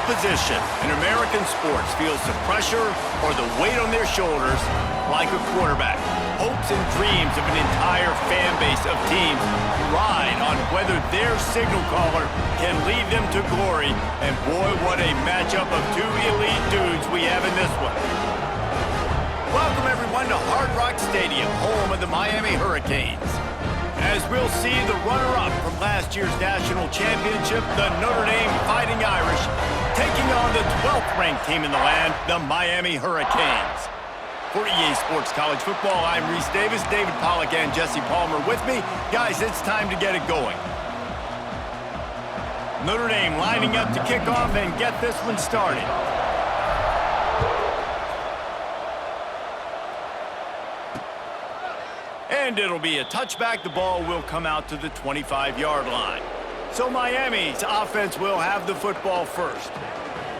position in American sports feels the pressure or the weight on their shoulders like a quarterback. Hopes and dreams of an entire fan base of teams ride on whether their signal caller can lead them to glory. And boy, what a matchup of two elite dudes we have in this one. Welcome everyone to Hard Rock Stadium, home of the Miami Hurricanes. As we'll see the runner-up from last year's national championship, the Notre Dame Fighting Irish, taking on the 12th ranked team in the land, the Miami Hurricanes. For EA Sports College Football, I'm Reese Davis, David Pollack and Jesse Palmer with me. Guys, it's time to get it going. Notre Dame lining up to kick off and get this one started. And it'll be a touchback. The ball will come out to the 25-yard line. So Miami's offense will have the football first.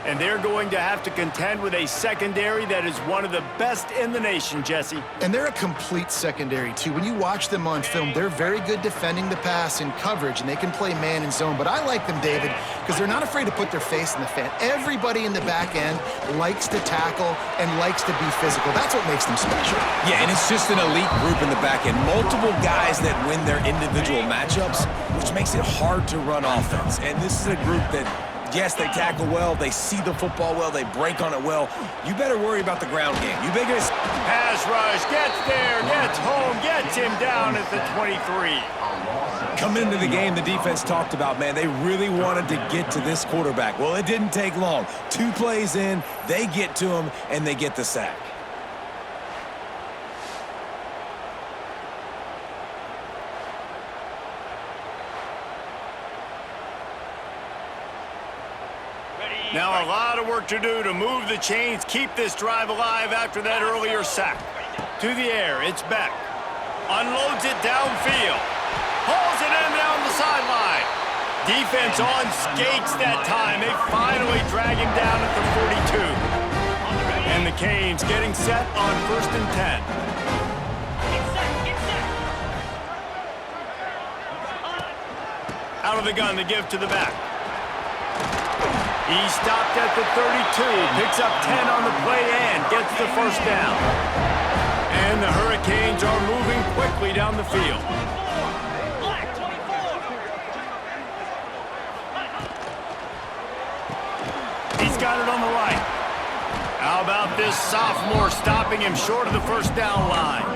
And they're going to have to contend with a secondary that is one of the best in the nation, Jesse. And they're a complete secondary, too. When you watch them on film, they're very good defending the pass in coverage, and they can play man and zone. But I like them, David, because they're not afraid to put their face in the fan. Everybody in the back end likes to tackle and likes to be physical. That's what makes them special. Yeah, and it's just an elite group in the back end. Multiple guys that win their individual matchups, which makes it hard to run offense. And this is a group that, yes, they tackle well, they see the football well, they break on it well. You better worry about the ground game. You biggest pass rush, gets there, gets home, gets him down at the 23. Coming into the game, the defense talked about, man, they really wanted to get to this quarterback. Well, it didn't take long. 2 plays in, they get to him, and they get the sack. Now a lot of work to do to move the chains, keep this drive alive after that earlier sack. To the air, it's Beck. Unloads it downfield. Hauls it in down the sideline. Defense on skates that time. They finally drag him down at the 42. And the Canes getting set on 1st and 10. Out of the gun to give to the back. He stopped at the 32, picks up 10 on the play and gets the first down. And the Hurricanes are moving quickly down the field. He's got it on the right. How about this sophomore stopping him short of the first down line?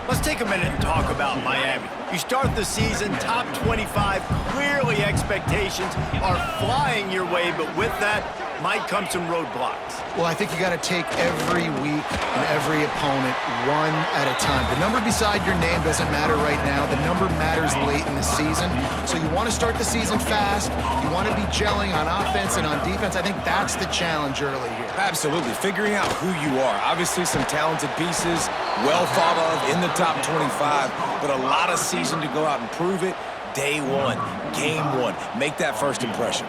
Let's take a minute and talk about Miami. You start the season top 25. Clearly expectations are flying your way, but with that might come some roadblocks. Well, I think you got to take every week and every opponent one at a time. The number beside your name doesn't matter right now. The number matters late in the season. So you want to start the season fast. You want to be gelling on offense and on defense. I think that's the challenge early here. Absolutely. Figuring out who you are. Obviously some talented pieces, well thought of in the top 25, but a lot of season to go out and prove it. Day one, game one. Make that first impression.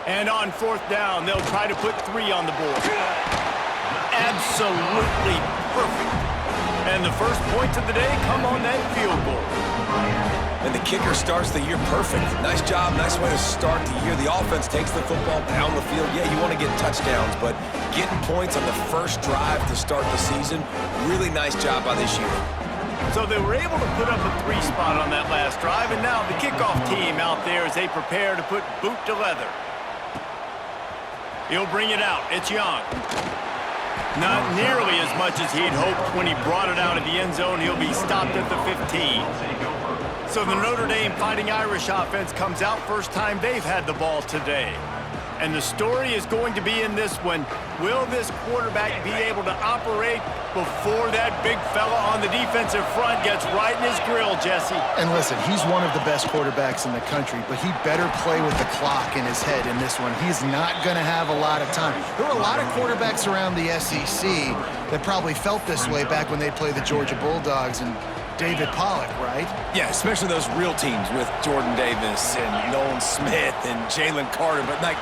And on 4th down, they'll try to put 3 on the board. Absolutely perfect. And the first points of the day come on that field goal. And the kicker starts the year perfect. Nice job, nice way to start the year. The offense takes the football down the field. Yeah, you want to get touchdowns, but getting points on the first drive to start the season, really nice job by this unit. So they were able to put up a 3 spot on that last drive, and now the kickoff team out there as they prepare to put boot to leather. He'll bring it out. It's Young. Not nearly as much as he'd hoped when he brought it out of the end zone. He'll be stopped at the 15. So the Notre Dame Fighting Irish offense comes out first time they've had the ball today. And the story is going to be in this one. Will this quarterback be able to operate before that big fella on the defensive front gets right in his grill, Jesse? And listen, he's one of the best quarterbacks in the country, but he better play with the clock in his head in this one. He's not going to have a lot of time. There were a lot of quarterbacks around the SEC that probably felt this way back when they played the Georgia Bulldogs and David Pollack, right? Yeah, especially those real teams with Jordan Davis and Nolan Smith and Jalen Carter. But, like,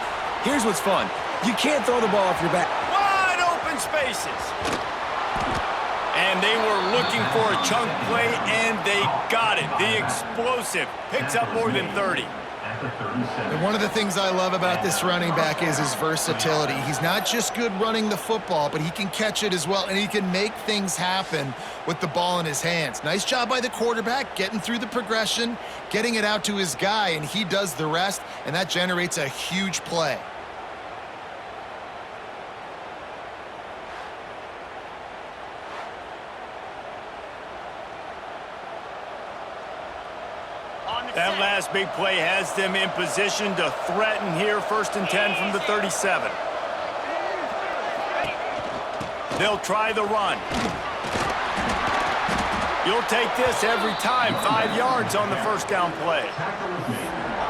here's what's fun. You can't throw the ball off your back. Wide open spaces. And they were looking for a chunk play, and they got it. The explosive picks up more than 30. And one of the things I love about this running back is his versatility. He's not just good running the football, but he can catch it as well, and he can make things happen with the ball in his hands. Nice job by the quarterback, getting through the progression, getting it out to his guy, and he does the rest, and that generates a huge play. That last big play has them in position to threaten here, 1st and 10 from the 37. They'll try the run. You'll take this every time. 5 yards on the first down play.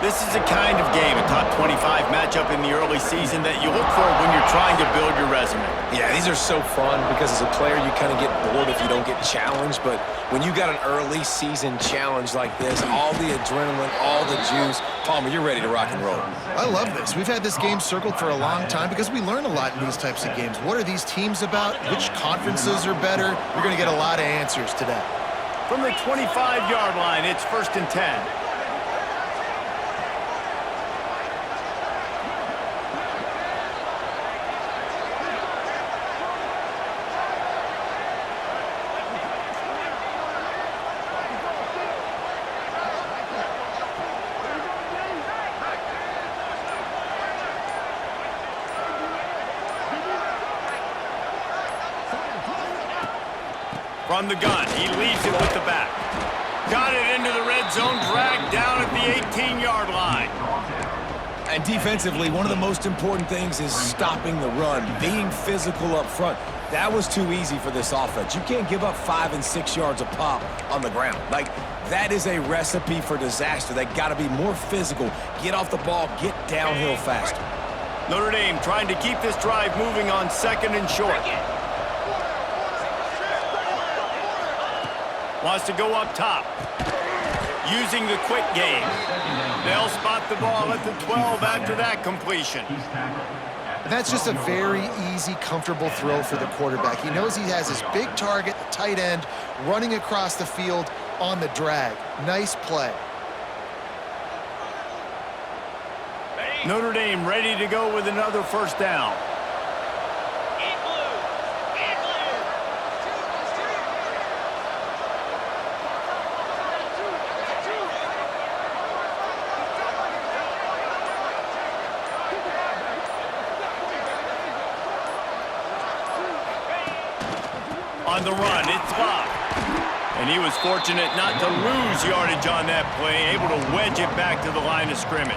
This is the kind of game, a top 25 matchup in the early season, that you look for when you're trying to build your resume. Yeah, these are so fun because as a player, you kind of get bored if you don't get challenged. But when you got an early season challenge like this, all the adrenaline, all the juice, Palmer, you're ready to rock and roll. I love this. We've had this game circled for a long time because we learn a lot in these types of games. What are these teams about? Which conferences are better? You're going to get a lot of answers today. From the 25-yard line, it's 1st and 10. From the gun, he leaves it with the back. Got it into the red zone, dragged down at the 18-yard line. And defensively, one of the most important things is stopping the run, being physical up front. That was too easy for this offense. You can't give up 5 and 6 yards a pop on the ground. Like, that is a recipe for disaster. They got to be more physical, get off the ball, get downhill faster. Notre Dame trying to keep this drive moving on 2nd and short. Wants to go up top. Using the quick game. They'll spot the ball at the 12 after that completion. And that's just a very easy, comfortable throw for the quarterback. He knows he has his big target, the tight end, running across the field on the drag. Nice play. Notre Dame ready to go with another 1st down. On the run, it's Bob. And he was fortunate not to lose yardage on that play, able to wedge it back to the line of scrimmage.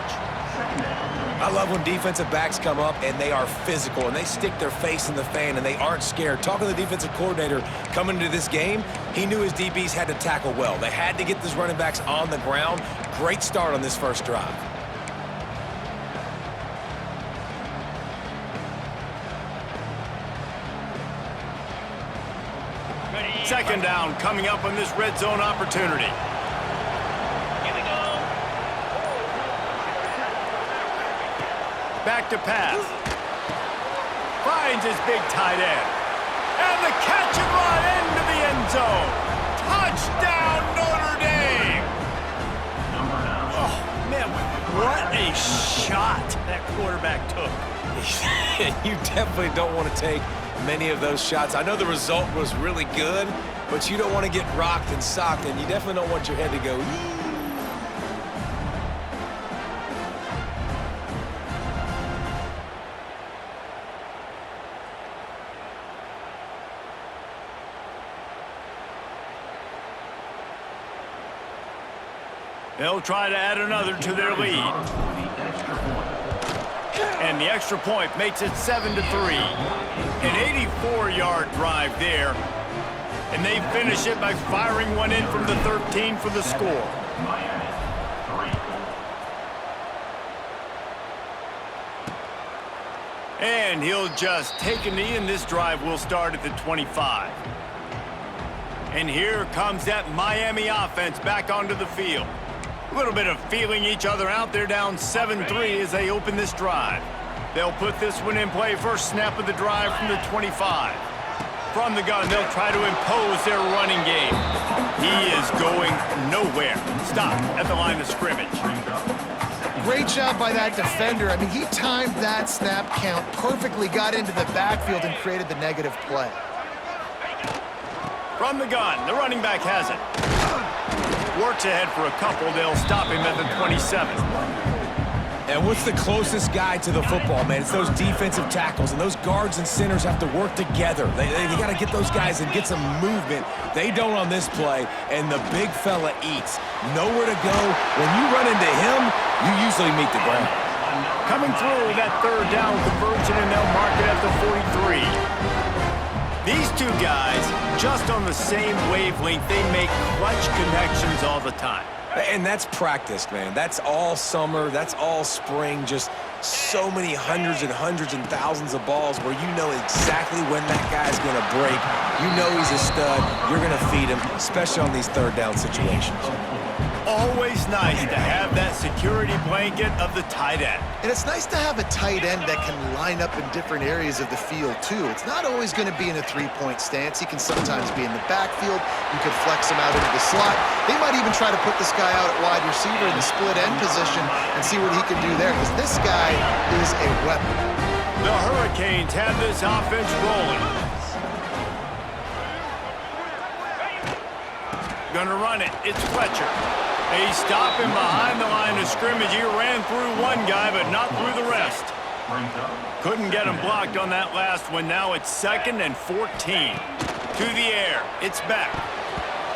I love when defensive backs come up and they are physical and they stick their face in the fan and they aren't scared. Talking to the defensive coordinator coming into this game, he knew his DBs had to tackle well. They had to get these running backs on the ground. Great start on this first drive. Second down coming up on this red zone opportunity. Here we go. Back to pass. Finds his big tight end. And the catch and run into the end zone. Touchdown, Notre Dame. Oh, man, what a shot that quarterback took. You definitely don't want to take many of those shots. I know the result was really good, but you don't want to get rocked and socked, and you definitely don't want your head to go, They'll try to add another to their lead. And the extra point makes it 7-3. An 84-yard drive there. And they finish it by firing one in from the 13 for the score. And he'll just take a knee, and this drive will start at the 25. And here comes that Miami offense back onto the field. A little bit of feeling each other out. They're down 7-3 as they open this drive. They'll put this one in play. First snap of the drive from the 25. From the gun, they'll try to impose their running game. He is going nowhere. Stop at the line of scrimmage. great job by that defender. I mean, he timed that snap count perfectly, got into the backfield, and created the negative play. From the gun, the running back has it. Works ahead for a couple. They'll stop him at the 27. And what's the closest guy to the football, man? It's those defensive tackles, and those guards and centers have to work together. They got to get those guys and get some movement. They don't on this play, and the big fella eats. Nowhere to go. When you run into him, you usually meet the ground. Coming through that third down conversion, and they'll mark it at the 43. These two guys, just on the same wavelength, they make clutch connections all the time. And that's practice, man. That's all summer. That's all spring. Just so many hundreds and thousands of balls where you know exactly when that guy's going to break. You know he's a stud. You're going to feed him, especially on these third down situations. Always nice to have that security blanket of the tight end. And it's nice to have a tight end that can line up in different areas of the field, too. It's not always going to be in a three-point stance. He can sometimes be in the backfield. You could flex him out into the slot. They might even try to put this guy out at wide receiver in the split end position and see what he can do there, because this guy is a weapon. The Hurricanes have this offense rolling. Gonna run it. It's Fletcher. They stop him behind the line of scrimmage. He ran through one guy, but not through the rest. Couldn't get him blocked on that last one. Now it's 2nd and 14. To the air. It's back.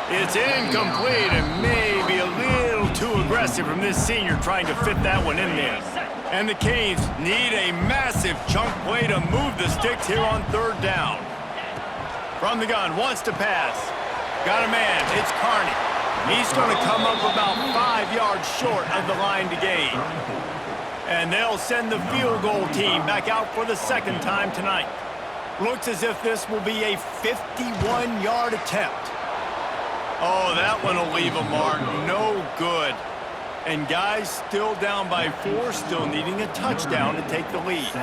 It's incomplete and maybe a little too aggressive from this senior trying to fit that one in there. And the Canes need a massive chunk play to move the sticks here on third down. From the gun, wants to pass. Got a man. It's Carney. He's going to come up about 5 yards short of the line to gain. And they'll send the field goal team back out for the second time tonight. Looks as if this will be a 51-yard attempt. Oh, that one will leave a mark. No good. And guys still down by 4, still needing a touchdown to take the lead.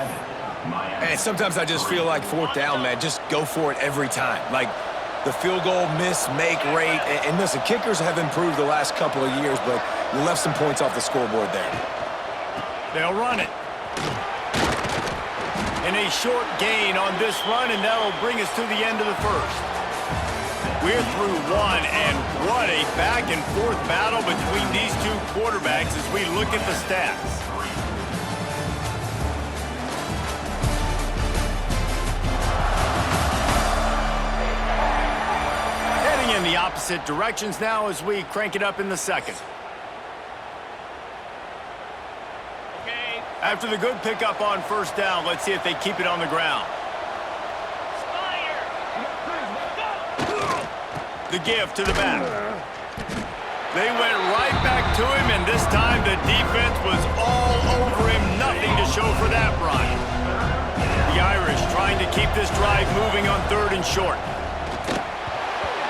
And sometimes I just feel like fourth down, man, just go for it every time. Like, the field goal miss-make rate. And listen, kickers have improved the last couple of years, but you left some points off the scoreboard there. They'll run it. And a short gain on this run, and that'll bring us to the end of the first. We're through one, and what a back-and-forth battle between these two quarterbacks as we look at the stats. In the opposite directions now as we crank it up in the second. Okay. After the good pickup on first down, let's see if they keep it on the ground. The give to the back. They went right back to him, and this time the defense was all over him. Nothing to show for that run. The Irish trying to keep this drive moving on 3rd and short.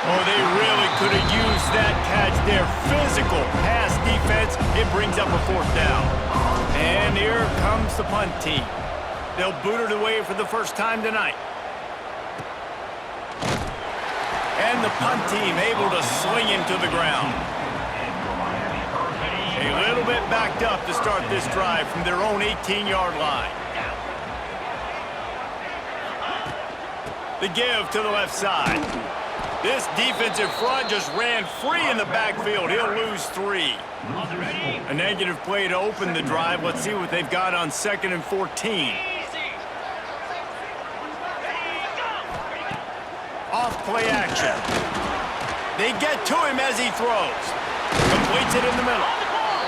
Oh, they really could have used that catch there. Physical pass defense. It brings up a 4th down. And here comes the punt team. They'll boot it away for the first time tonight. And the punt team able to swing him to the ground. A little bit backed up to start this drive from their own 18-yard line. The give to the left side. This defensive front just ran free in the backfield. He'll lose 3. A negative play to open the drive. Let's see what they've got on 2nd and 14. Off play action. They get to him as he throws. Completes it in the middle.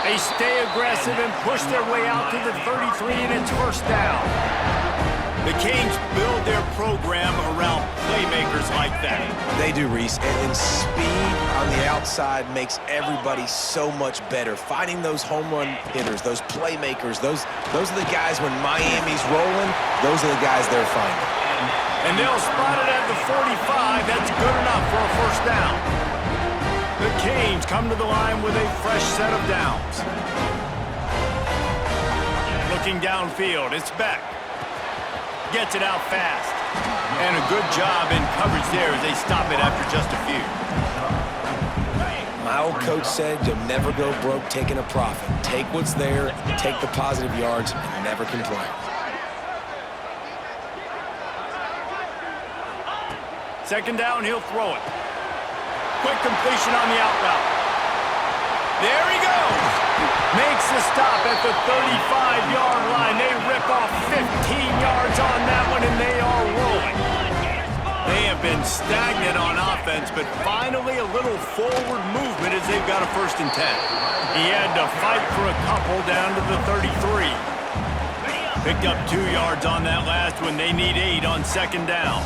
They stay aggressive and push their way out to the 33, and it's first down. The Canes build their program around playmakers like that. They do, Reese, and speed on the outside makes everybody so much better. Finding those home run hitters, those playmakers, those are the guys when Miami's rolling, those are the guys they're finding. And they'll spot it at the 45. That's good enough for a first down. The Canes come to the line with a fresh set of downs. Looking downfield, it's Beck. Gets it out fast. And a good job in coverage there as they stop it after just a few. My old coach said you'll never go broke taking a profit. Take what's there, take the positive yards, and never complain. Second down, he'll throw it. Quick completion on the out route. There he goes. Makes the stop at the 35-yard line. They rip off 15 yards on that one, and they are rolling. They have been stagnant on offense, but finally a little forward movement as they've got a 1st and 10. He had to fight for a couple down to the 33. Picked up 2 yards on that last one. They need 8 on 2nd down.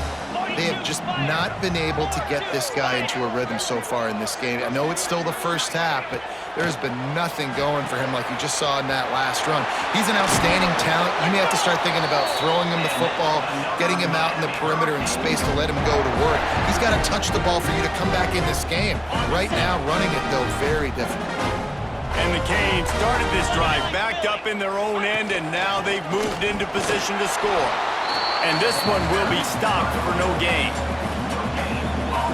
They have just not been able to get this guy into a rhythm so far in this game. I know it's still the first half, but there's been nothing going for him like you just saw in that last run. He's an outstanding talent. You may have to start thinking about throwing him the football, getting him out in the perimeter in space to let him go to work. He's got to touch the ball for you to come back in this game. Right now, running it, though, very difficult. And the Canes started this drive backed up in their own end, and now they've moved into position to score. And this one will be stopped for no gain.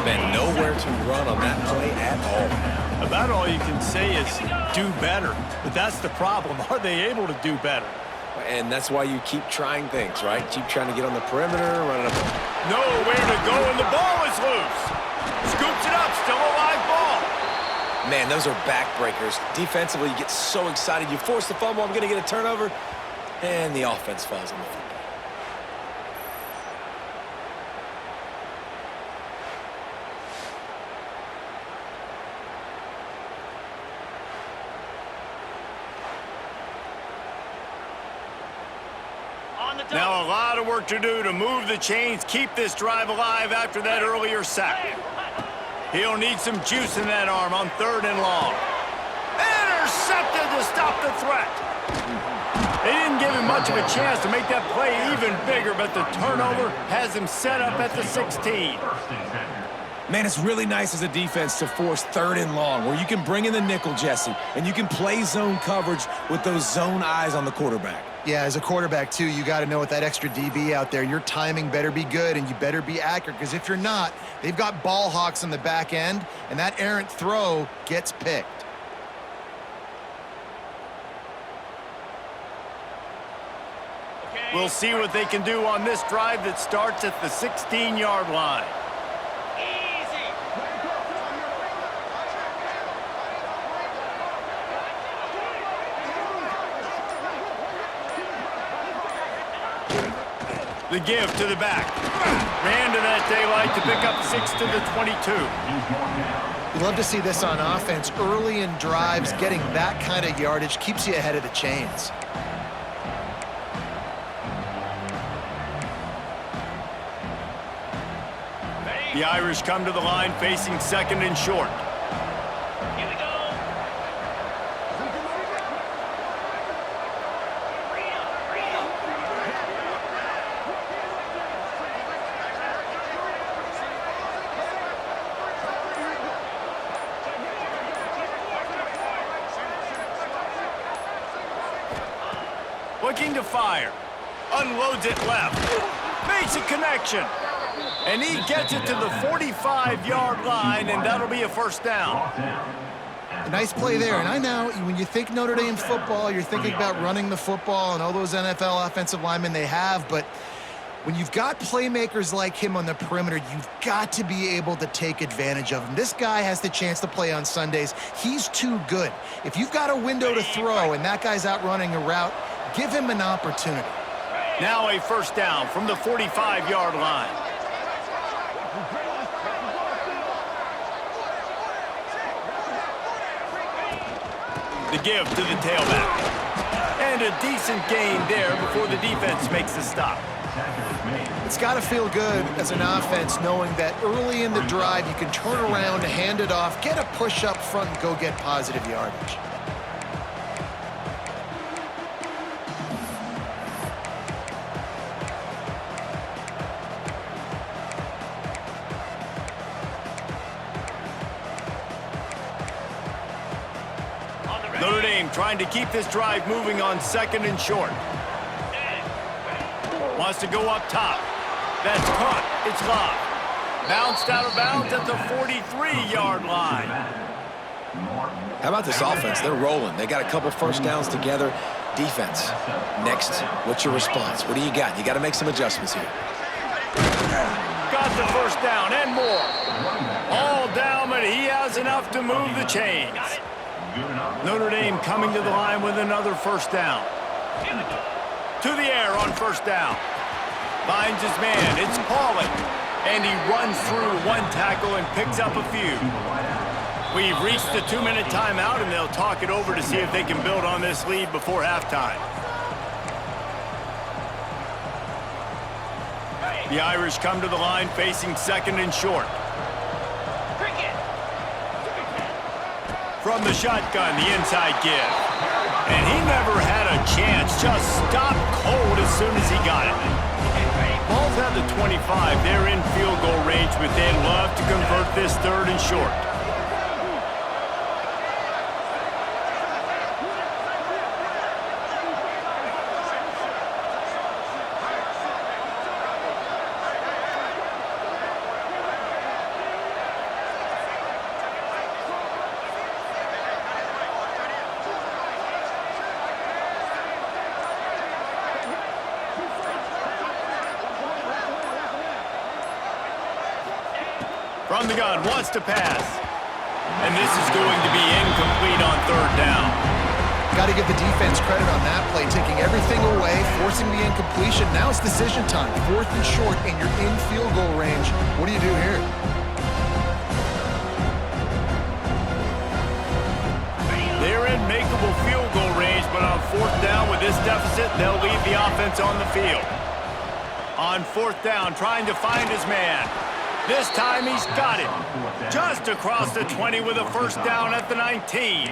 Been nowhere to run on that play at all. About all you can say is do better. But that's the problem. Are they able to do better? And that's why you keep trying things, right? Keep trying to get on the perimeter, running up. Nowhere to go, and the ball is loose. Scoops it up, still a live ball. Man, those are backbreakers. Defensively, you get so excited. You force the fumble, I'm going to get a turnover, and the offense falls on the football. Now a lot of work to do to move the chains, keep this drive alive after that earlier sack. He'll need some juice in that arm on 3rd and long. Intercepted to stop the threat. They didn't give him much of a chance to make that play even bigger, but the turnover has him set up at the 16. Man, it's really nice as a defense to force 3rd and long, where you can bring in the nickel, Jesse, and you can play zone coverage with those zone eyes on the quarterback. Yeah, as a quarterback, too, you got to know with that extra DB out there, your timing better be good and you better be accurate, because if you're not, they've got ball hawks on the back end, and that errant throw gets picked. We'll see what they can do on this drive that starts at the 16-yard line. The give to the back. Ran to that daylight to pick up 6 to the 22. You love to see this on offense. Early in drives, getting that kind of yardage keeps you ahead of the chains. The Irish come to the line facing 2nd and short. Looking to fire. Unloads it left. Makes a connection. And he gets it to the 45-yard line, and that'll be a 1st down. A nice play there. And I know when you think Notre Dame football, you're thinking about running the football and all those NFL offensive linemen they have. But when you've got playmakers like him on the perimeter, you've got to be able to take advantage of him. This guy has the chance to play on Sundays. He's too good. If you've got a window to throw and that guy's out running a route, give him an opportunity. Now a 1st down from the 45-yard line. The give to the tailback. And a decent gain there before the defense makes the stop. It's got to feel good as an offense knowing that early in the drive you can turn around, hand it off, get a push up front, and go get positive yardage. Notre Dame trying to keep this drive moving on 2nd and short. Wants to go up top. That's caught. It's locked. Bounced out of bounds at the 43-yard line. How about this offense? They're rolling. They got a couple first downs together. Defense, next, what's your response? What do you got? You got to make some adjustments here. Got the first down and more. All down, but he has enough to move the chains. Notre Dame coming to the line with another first down. To the air on first down. Finds his man. It's Paulin. And he runs through one tackle and picks up a few. We've reached the 2-minute timeout, and they'll talk it over to see if they can build on this lead before halftime. The Irish come to the line facing second and short. From the shotgun, the inside give. And he never had a chance. Just stopped cold as soon as he got it. Ball's at the 25. They're in field goal range, but they'd love to convert this third and short. From the gun, wants to pass. And this is going to be incomplete on third down. Got to give the defense credit on that play, taking everything away, forcing the incompletion. Now it's decision time. Fourth and short, and you're in field goal range. What do you do here? They're in makeable field goal range, but on fourth down with this deficit, they'll leave the offense on the field. On fourth down, trying to find his man. This time he's got it. Just across the 20 with a first down at the 19.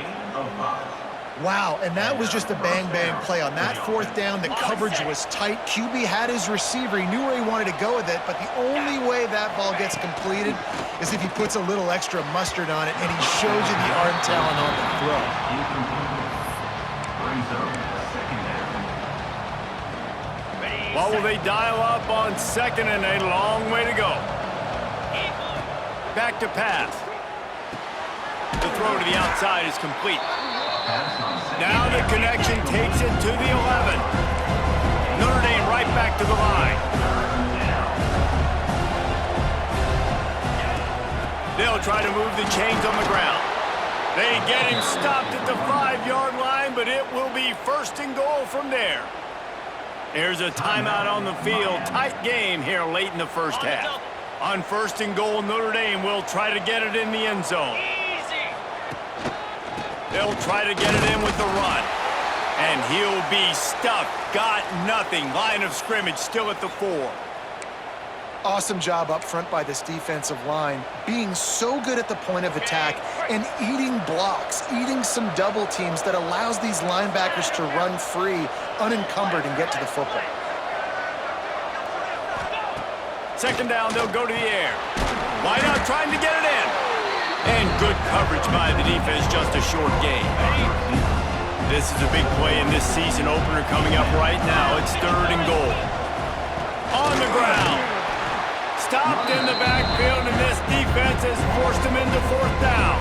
Wow, and that was just a bang-bang play. On that fourth down, the coverage was tight. QB had his receiver. He knew where he wanted to go with it, but the only way that ball gets completed is if he puts a little extra mustard on it, and he shows you the arm talent on the throw. What will they dial up on second and a long way to go? Back to pass. The throw to the outside is complete. Now the connection takes it to the 11. Notre Dame right back to the line. They'll try to move the chains on the ground. They get him stopped at the 5-yard line, but it will be first and goal from there. There's a timeout on the field. Tight game here late in the first half. On first and goal, Notre Dame will try to get it in the end zone. They'll try to get it in with the run. And he'll be stuffed. Got nothing. Line of scrimmage still at the 4. Awesome job up front by this defensive line, being so good at the point of attack and eating blocks, eating some double teams that allows these linebackers to run free, unencumbered, and get to the football. Second down, they'll go to the air. Wide out trying to get it in. And good coverage by the defense, just a short gain. This is a big play in this season opener coming up right now. It's third and goal. On the ground. Stopped in the backfield, and this defense has forced him into fourth down.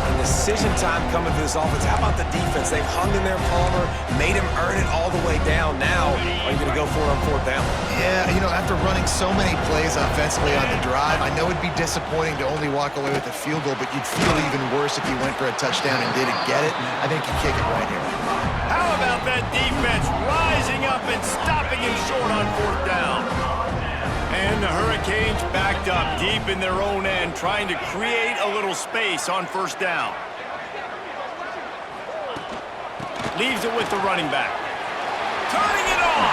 And decision time coming for this offense. How about the defense? They've hung in there, Palmer, made him earn it all the way down. Now, are you going to go for it on fourth down? Yeah, you know, after running so many plays offensively on the drive, I know it'd be disappointing to only walk away with a field goal, but you'd feel even worse if you went for a touchdown and didn't get it. I think you kick it right here. How about that defense rising up and stopping him short on fourth down? And the Hurricanes backed up deep in their own end, trying to create a little space on first down. Leaves it with the running back. Turning it on!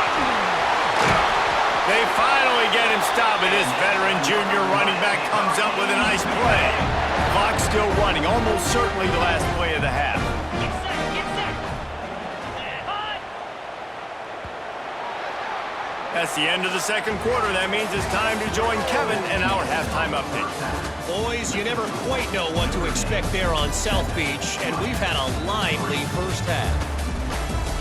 They finally get him stopped, and this veteran junior running back comes up with a nice play. Clock still running, almost certainly the last play of the half. That's the end of the second quarter. That means it's time to join Kevin in our halftime update. Boys, you never quite know what to expect there on South Beach, and we've had a lively first half.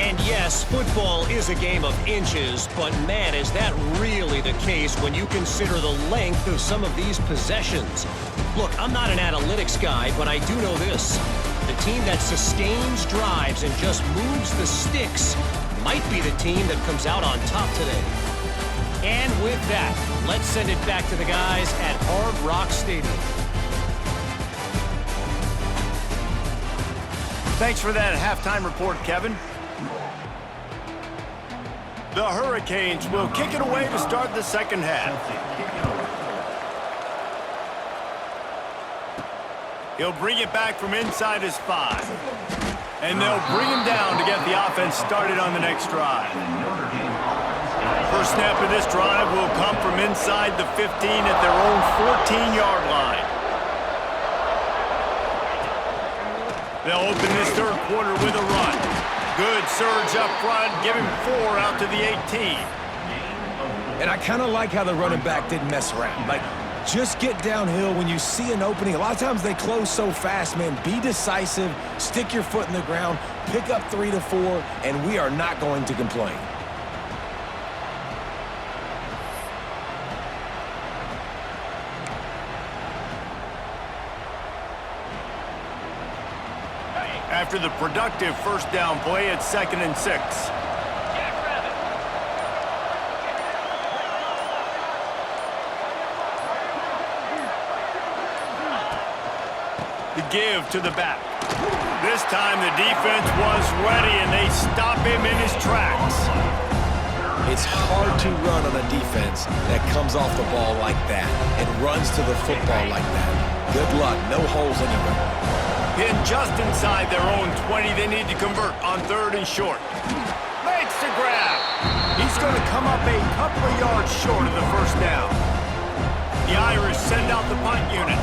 And yes, football is a game of inches, but man, is that really the case when you consider the length of some of these possessions. Look, I'm not an analytics guy, but I do know this. The team that sustains drives and just moves the sticks might be the team that comes out on top today. And with that, let's send it back to the guys at Hard Rock Stadium. Thanks for that halftime report, Kevin. The Hurricanes will kick it away to start the second half. He'll bring it back from inside his 5. And they'll bring him down to get the offense started on the next drive. First snap of this drive will come from inside the 15 at their own 14-yard line. They'll open this third quarter with a run. Good surge up front, give him 4 out to the 18. And I kind of like how the running back didn't mess around. Like, just get downhill when you see an opening. A lot of times they close so fast, man. Be decisive, stick your foot in the ground, pick up 3 to 4, and we are not going to complain. After the productive first down play, it's 2nd and 6. The give to the back. This time the defense was ready and they stop him in his tracks. It's hard to run on a defense that comes off the ball like that and runs to the football like that. Good luck, no holes anywhere. Pinned just inside their own 20. They need to convert on 3rd and short. Makes the grab. He's going to come up a couple of yards short of the first down. The Irish send out the punt unit.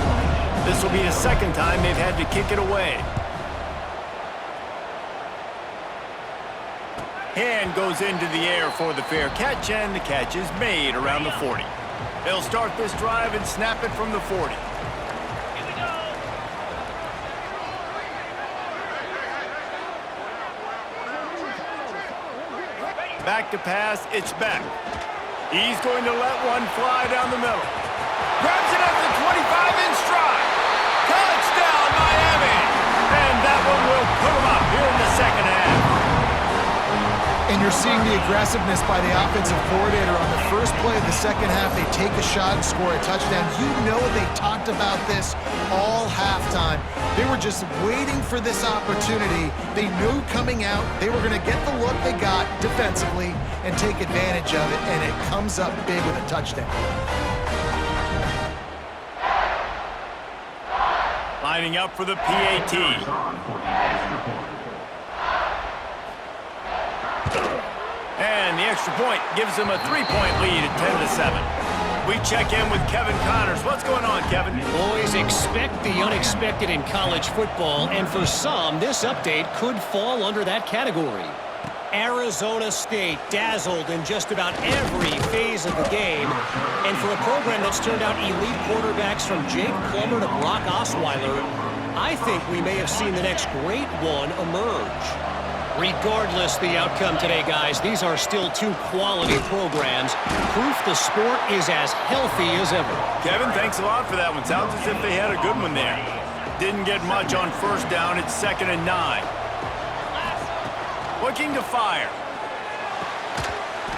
This will be the second time they've had to kick it away. Hand goes into the air for the fair catch, and the catch is made around the 40. They'll start this drive and snap it from the 40. Back to pass, it's back. He's going to let one fly down the middle. Grabs it at the 25 in stride. Touchdown, Miami! And that one will put him up here in the second half. And you're seeing the aggressiveness by the offensive coordinator on the first play of the second half. They take a shot and score a touchdown. You know they talked about this all halftime. They were just waiting for this opportunity. They knew coming out they were going to get the look they got defensively and take advantage of it, and it comes up big with a touchdown. Lining up for the PAT. And the extra point gives them a 3-point lead at 10-7. We check in with Kevin Connors. What's going on, Kevin? Boys, expect the unexpected in college football, and for some, this update could fall under that category. Arizona State dazzled in just about every phase of the game, and for a program that's turned out elite quarterbacks from Jake Plummer to Brock Osweiler, I think we may have seen the next great one emerge. Regardless the outcome today, guys, these are still 2 quality programs. Proof the sport is as healthy as ever. Kevin, thanks a lot for that one. Sounds as if they had a good one there. Didn't get much on first down. It's 2nd and 9. Looking to fire.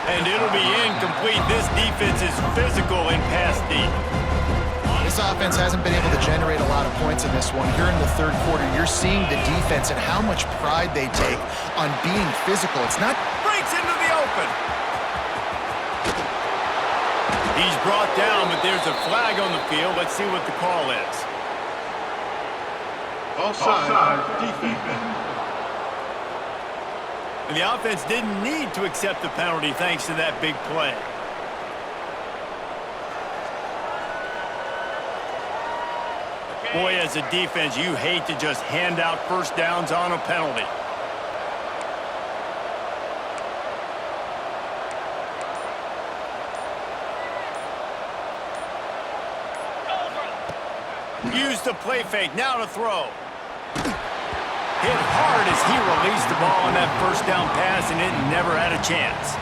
And it'll be incomplete. This defense is physical and pass deep. This offense hasn't been able to generate a lot of points in this one. Here in the third quarter, you're seeing the defense and how much pride they take on being physical. It's not... Breaks into the open. He's brought down, but there's a flag on the field. Let's see what the call is. Offside, defense. And the offense didn't need to accept the penalty thanks to that big play. Boy, as a defense, you hate to just hand out first downs on a penalty. Use the play fake, now to throw. Hit hard as he released the ball on that first down pass, and it never had a chance.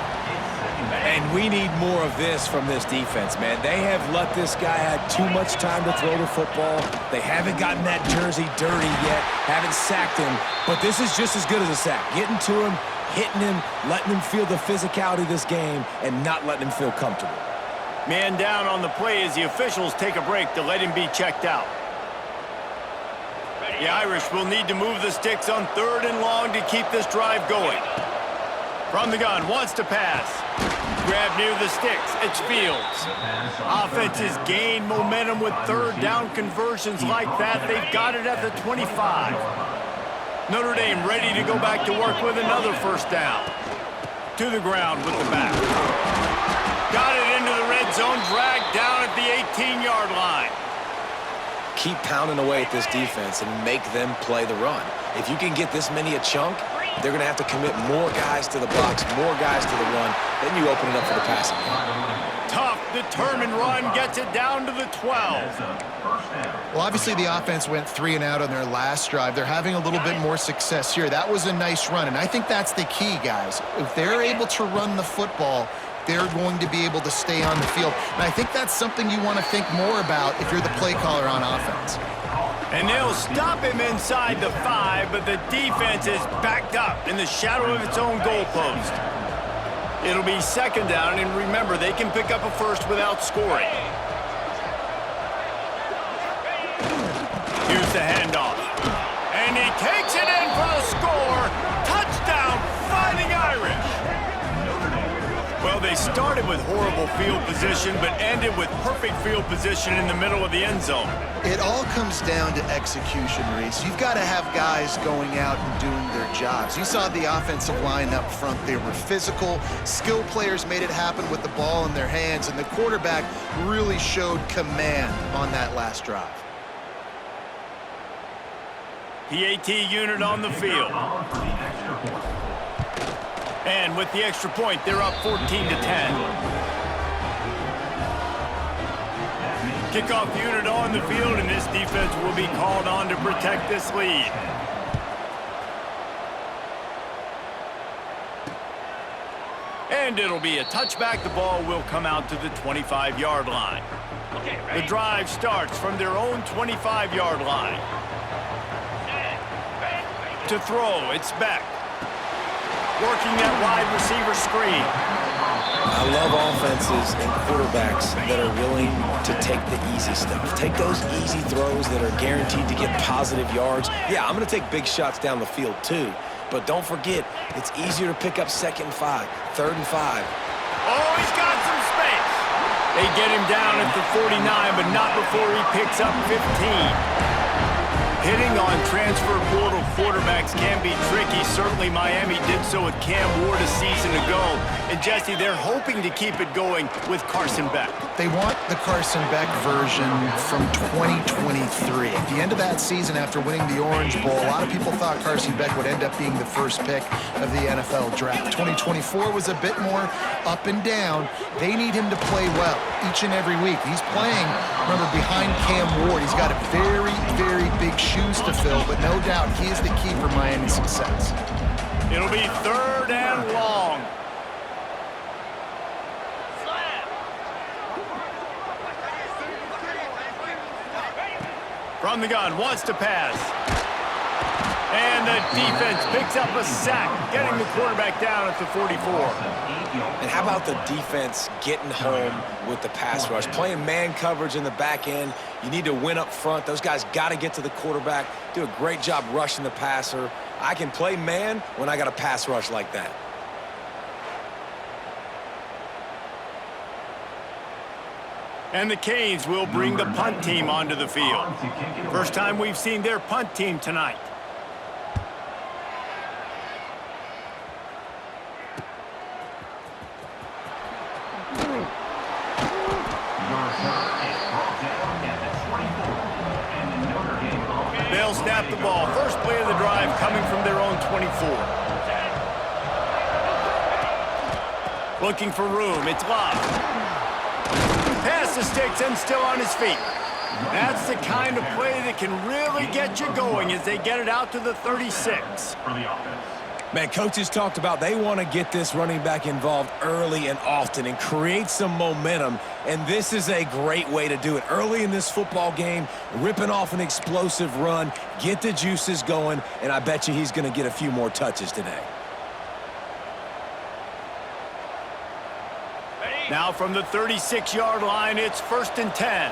And we need more of this from this defense, man. They have let this guy have too much time to throw the football. They haven't gotten that jersey dirty yet, haven't sacked him, but this is just as good as a sack. Getting to him, hitting him, letting him feel the physicality of this game, and not letting him feel comfortable. Man down on the play as the officials take a break to let him be checked out. The Irish will need to move the sticks on 3rd and long to keep this drive going. From the gun, wants to pass. Grab near the sticks. It's Fields. Offenses gain momentum with 3rd down conversions like that. They've got it at the 25. Notre Dame ready to go back to work with another 1st down. To the ground with the back. Got it into the red zone, dragged down at the 18-yard line. Keep pounding away at this defense and make them play the run. If you can get this many a chunk, they're going to have to commit more guys to the box, more guys to the run. Then you open it up for the passing game. Tough, determined run, gets it down to the 12. Well, obviously the offense went 3 and out on their last drive. They're having a little bit more success here. That was a nice run, and I think that's the key, guys. If they're able to run the football, they're going to be able to stay on the field. And I think that's something you want to think more about if you're the play caller on offense. And they'll stop him inside the 5, but the defense is backed up in the shadow of its own goalpost. It'll be 2nd down, and remember, they can pick up a first without scoring. Here's the handoff. And he takes it in for the score. Touchdown, Fighting Irish. Well, they started with horrible field position, but ended with perfect field position in the middle of the end zone. It all comes down to execution, Reese. You've got to have guys going out and doing their jobs. You saw the offensive line up front. They were physical. Skill players made it happen with the ball in their hands, and the quarterback really showed command on that last drive. PAT unit on the field. And with the extra point, they're up 14-10. Kickoff unit on the field, and this defense will be called on to protect this lead. And it'll be a touchback. The ball will come out to the 25-yard line. The drive starts from their own 25-yard line. To throw, it's Beck. Working that wide receiver screen. I love offenses and quarterbacks that are willing to take the easy stuff. Take those easy throws that are guaranteed to get positive yards. Yeah, I'm going to take big shots down the field too. But don't forget, it's easier to pick up 2nd and 5, 3rd and 5. Oh, he's got some space. They get him down at the 49, but not before he picks up 15. Hitting on transfer portal quarterbacks can be tricky. Certainly Miami did so with Cam Ward a season ago. And Jesse, they're hoping to keep it going with Carson Beck. They want the Carson Beck version from 2023. At the end of that season, after winning the Orange Bowl, a lot of people thought Carson Beck would end up being the first pick of the NFL draft. 2024 was a bit more up and down. They need him to play well each and every week. He's playing, remember, behind Cam Ward. He's got a very, very big shoes to fill, but no doubt he is the key for Miami's success. It'll be 3rd and long. From the gun, wants to pass. And the defense picks up a sack, getting the quarterback down at the 44. And how about the defense getting home with the pass rush? Playing man coverage in the back end. You need to win up front. Those guys got to get to the quarterback, do a great job rushing the passer. I can play man when I got a pass rush like that. And the Canes will bring the punt team onto the field. First time we've seen their punt team tonight. They'll snap the ball. First play of the drive coming from their own 24. Looking for room. It's Love. Pass the sticks and still on his feet. That's the kind of play that can really get you going as they get it out to the 36. For the offense. Man, coaches talked about they want to get this running back involved early and often and create some momentum, and this is a great way to do it. Early in this football game, ripping off an explosive run, get the juices going, and I bet you he's going to get a few more touches today. Now from the 36-yard line, it's 1st and 10.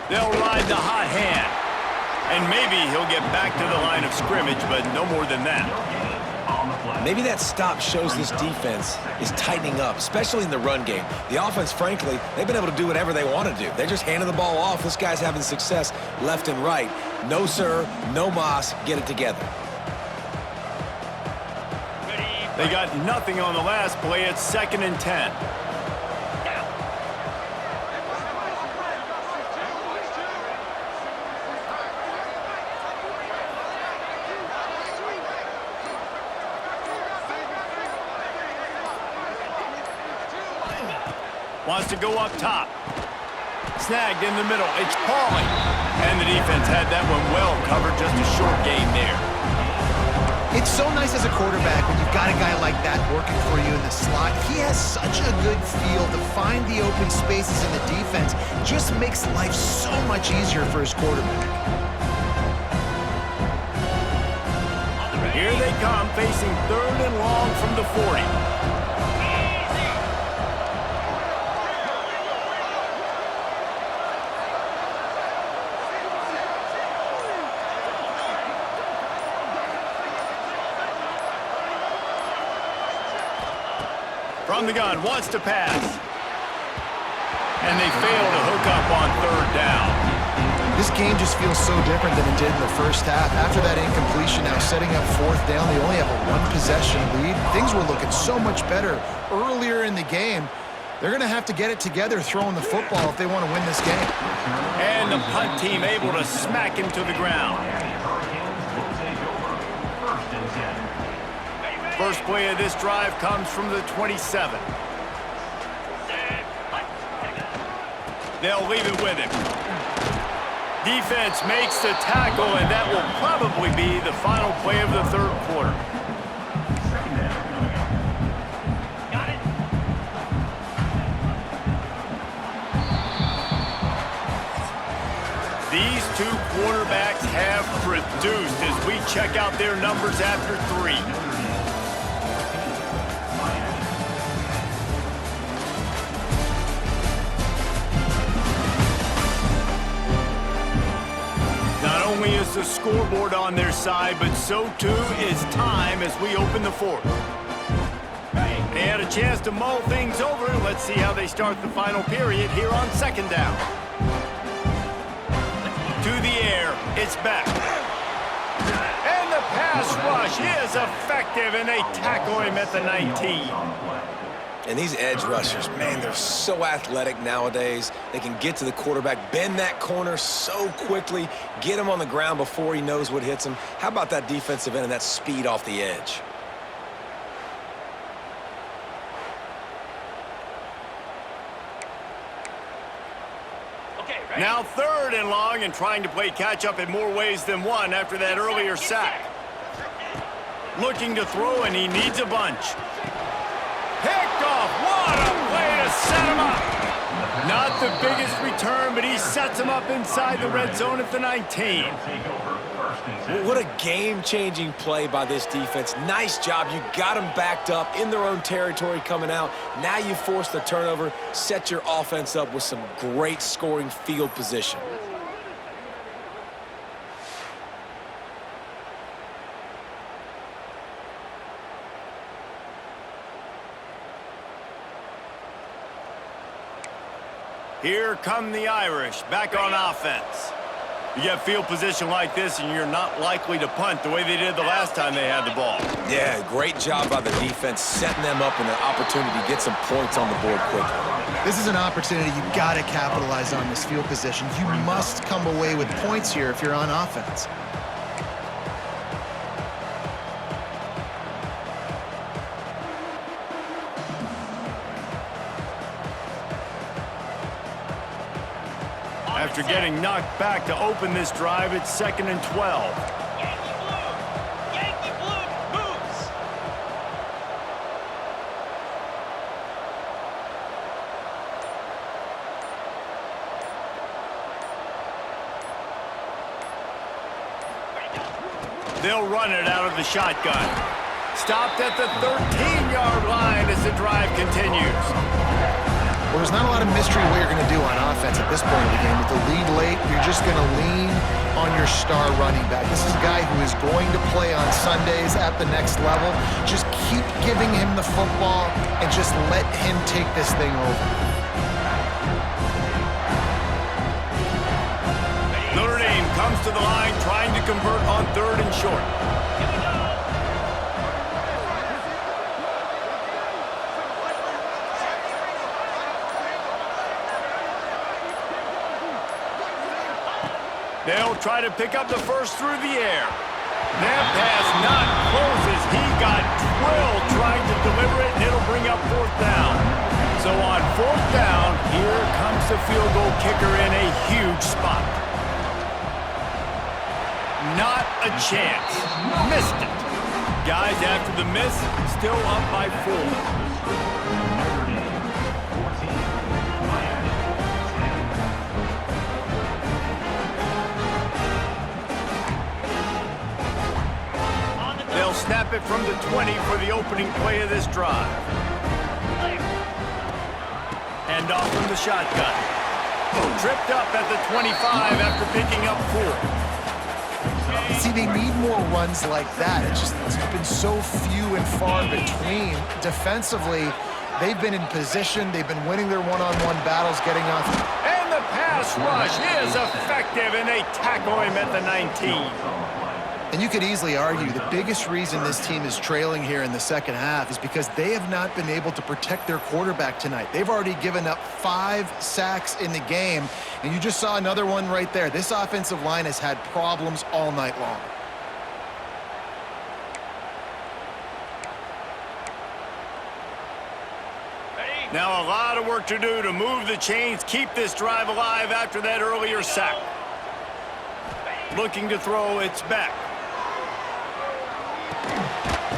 They'll ride the hot hand. And maybe he'll get back to the line of scrimmage, but no more than that. Maybe that stop shows this defense is tightening up, especially in the run game. The offense, frankly, they've been able to do whatever they want to do. They're just handing the ball off. This guy's having success left and right. No, sir, no mas. Get it together. They got nothing on the last play. It's 2nd and 10. Wants to go up top. Snagged in the middle. It's Pauly. And the defense had that one well covered. Just a short game there. It's so nice as a quarterback when you've got a guy like that working for you in the slot. He has such a good feel to find the open spaces in the defense. Just makes life so much easier for his quarterback. Here they come, facing 3rd and long from the 40. From the gun, wants to pass. And they fail to hook up on 3rd down. This game just feels so different than it did in the first half. After that incompletion, now setting up 4th down, they only have a 1-possession lead. Things were looking so much better earlier in the game. They're going to have to get it together throwing the football if they want to win this game. And the punt team able to smack him to the ground. First play of this drive comes from the 27. They'll leave it with him. Defense makes the tackle, and that will probably be the final play of the 3rd quarter. Got it. These two quarterbacks have produced as we check out their numbers after 3. Only is the scoreboard on their side, but so too is time as we open the 4th. They had a chance to mull things over. Let's see how they start the final period here on 2nd down. To the air, it's back. And the pass rush is effective, and they tackle him at the 19. And these edge rushers, man, they're so athletic nowadays. They can get to the quarterback, bend that corner so quickly, get him on the ground before he knows what hits him. How about that defensive end and that speed off the edge? Okay, ready? Now 3rd and long, and trying to play catch-up in more ways than one after that earlier sack. Looking to throw, and he needs a bunch. Picked off. What a play to set him up. Not the biggest return, but he sets him up inside the red zone at the 19. What a game-changing play by this defense. Nice job. You got them backed up in their own territory coming out. Now you force the turnover, set your offense up with some great scoring field position. Here come the Irish, back on offense. You get field position like this, and you're not likely to punt the way they did the last time they had the ball. Yeah, great job by the defense, setting them up in an opportunity to get some points on the board quickly. This is an opportunity you've got to capitalize on this field position. You must come away with points here if you're on offense. after getting knocked back to open this drive. It's 2nd and 12. Yankee Blue moves. They'll run it out of the shotgun. Stopped at the 13-yard line as the drive continues. Well, there's not a lot of mystery what you're going to do on offense at this point of the game. With the lead late, you're just going to lean on your star running back. This is a guy who is going to play on Sundays at the next level. Just keep giving him the football and just let him take this thing over. Notre Dame comes to the line trying to convert on 3rd and short. They'll try to pick up the first through the air. That pass not closes. He got drilled trying to deliver it, and it'll bring up 4th down. So on 4th down, here comes the field goal kicker in a huge spot. Not a chance. Missed it. Guys, after the miss, still up by 4. They'll snap it from the 20 for the opening play of this drive. Hand off from the shotgun. Tripped up at the 25 after picking up 4. See, they need more runs like that. It's been so few and far between. Defensively, they've been in position. They've been winning their one-on-one battles, getting off. And the pass rush is effective, and they tackle him at the 19. And you could easily argue the biggest reason this team is trailing here in the second half is because they have not been able to protect their quarterback tonight. They've already given up 5 sacks in the game, and you just saw another one right there. This offensive line has had problems all night long. Now a lot of work to do to move the chains, keep this drive alive after that earlier sack. Looking to throw, it's back.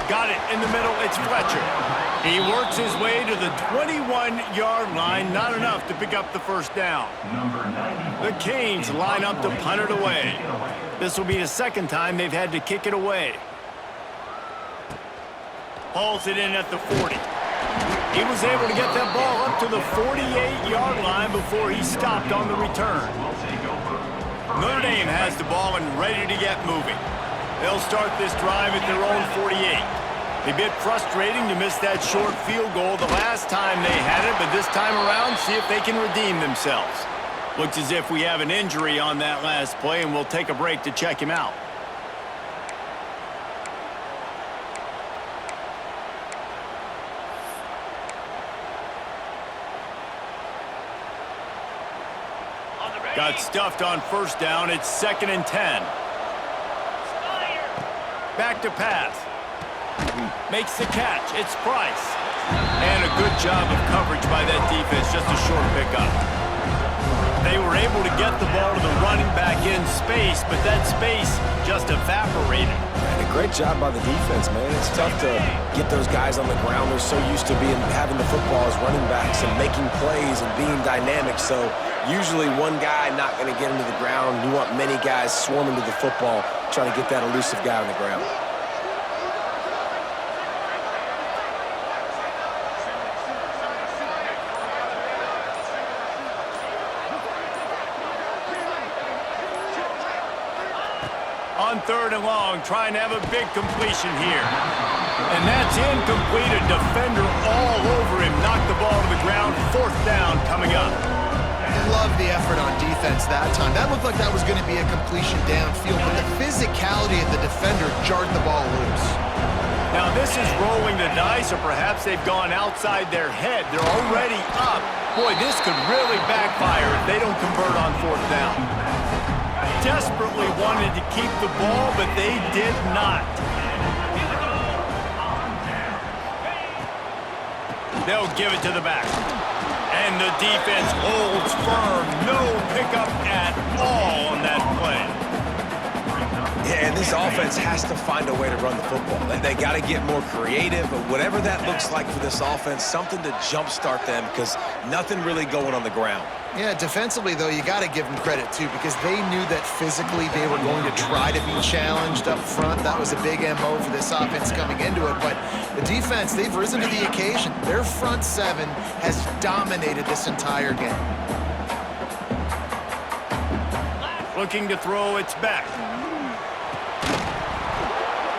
Got it in the middle, it's Fletcher. He works his way to the 21-yard line, not enough to pick up the first down. The Canes line up to punt it away. This will be the second time they've had to kick it away. Hauls it in at the 40. He was able to get that ball up to the 48-yard line before he stopped on the return. Notre Dame has the ball and ready to get moving. They'll start this drive at their own 48. A bit frustrating to miss that short field goal the last time they had it, but this time around, see if they can redeem themselves. Looks as if we have an injury on that last play, and we'll take a break to check him out. Got stuffed on first down. It's 2nd and 10. Back to pass. Makes the catch. It's Price. And a good job of coverage by that defense. Just a short pickup. They were able to get the ball to the running back in space, but that space just evaporated. And a great job by the defense, man. It's tough to get those guys on the ground. They're so used to having the football as running backs and making plays and being dynamic. So usually one guy not going to get into the ground. You want many guys swarming to the football, trying to get that elusive guy on the ground. On 3rd and long, trying to have a big completion here. And that's incomplete. A defender all over him. Knocked the ball to the ground. 4th down coming up. Love the effort on defense that time. That looked like that was going to be a completion downfield, but the physicality of the defender jarred the ball loose. Now this is rolling the dice, or perhaps they've gone outside their head. They're already up. Boy, this could really backfire if they don't convert on 4th down. Desperately wanted to keep the ball, but they did not. They'll give it to the back. And the defense holds firm. No pickup at all on that play. Yeah, and this offense has to find a way to run the football. They got to get more creative, but whatever that looks like for this offense, something to jumpstart them because nothing really going on the ground. Yeah, defensively, though, you got to give them credit, too, because they knew that physically they were going to try to be challenged up front. That was a big MO for this offense coming into it. But the defense, they've risen to the occasion. Their front seven has dominated this entire game. Looking to throw, it's back.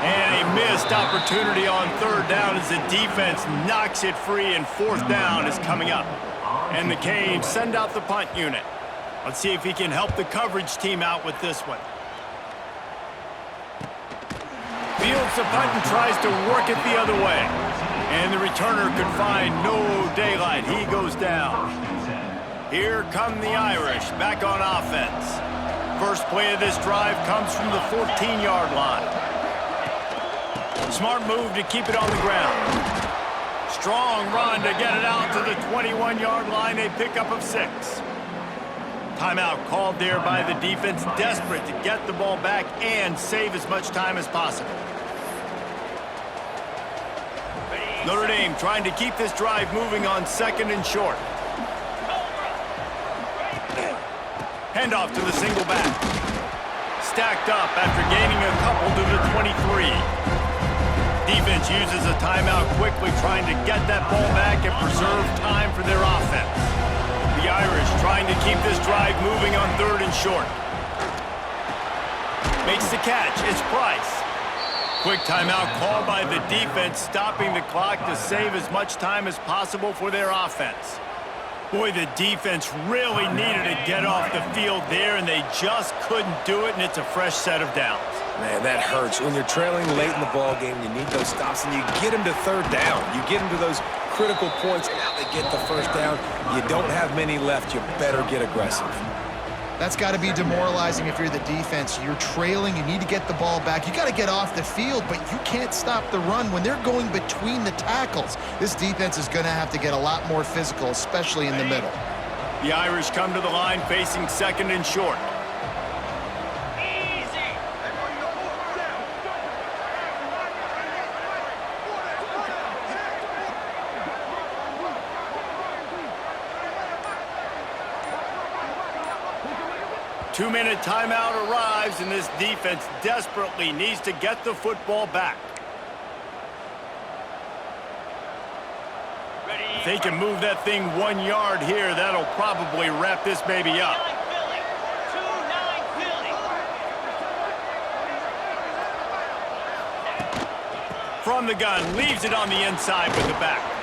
And a missed opportunity on third down as the defense knocks it free, and fourth down is coming up. And the Canes send out the punt unit. Let's see if he can help the coverage team out with this one. Fields the punt and tries to work it the other way. And the returner could find no daylight. He goes down. Here come the Irish back on offense. First play of this drive comes from the 14-yard line. Smart move to keep it on the ground. Strong run to get it out to the 21-yard line, a pickup of 6. Timeout called there by the defense, desperate to get the ball back and save as much time as possible. Notre Dame trying to keep this drive moving on second and short. Handoff to the single back. Stacked up after gaining a couple to the 23. Defense uses a timeout quickly, trying to get that ball back and preserve time for their offense. The Irish trying to keep this drive moving on third and short. Makes the catch. It's Price. Quick timeout called by the defense, stopping the clock to save as much time as possible for their offense. Boy, the defense really needed to get off the field there, and they just couldn't do it, and it's a fresh set of downs. Man, that hurts. When you're trailing late in the ball game, you need those stops, and you get them to third down. You get them to those critical points, and now they get the first down. You don't have many left. You better get aggressive. That's got to be demoralizing if you're the defense. You're trailing. You need to get the ball back. You got to get off the field, but you can't stop the run when they're going between the tackles. This defense is going to have to get a lot more physical, especially in the middle. The Irish come to the line facing second and short. 2-minute timeout arrives, and this defense desperately needs to get the football back. If they can move that thing 1 yard here, that'll probably wrap this baby up. From the gun, leaves it on the inside with the back.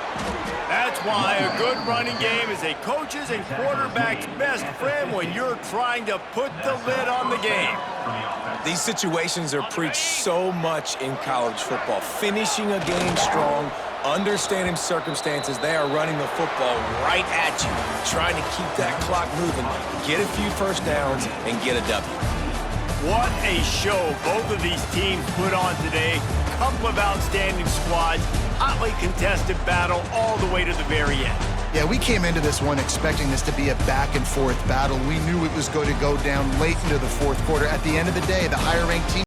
That's why a good running game is a coach's and quarterback's best friend when you're trying to put the lid on the game. These situations are preached so much in college football. Finishing a game strong, understanding circumstances. They are running the football right at you, trying to keep that clock moving, get a few first downs, and get a W. What a show both of these teams put on today. Couple of outstanding squads, hotly contested battle all the way to the very end. Yeah, we came into this one expecting this to be a back-and-forth battle. We knew it was going to go down late into the fourth quarter. At the end of the day, the higher-ranked team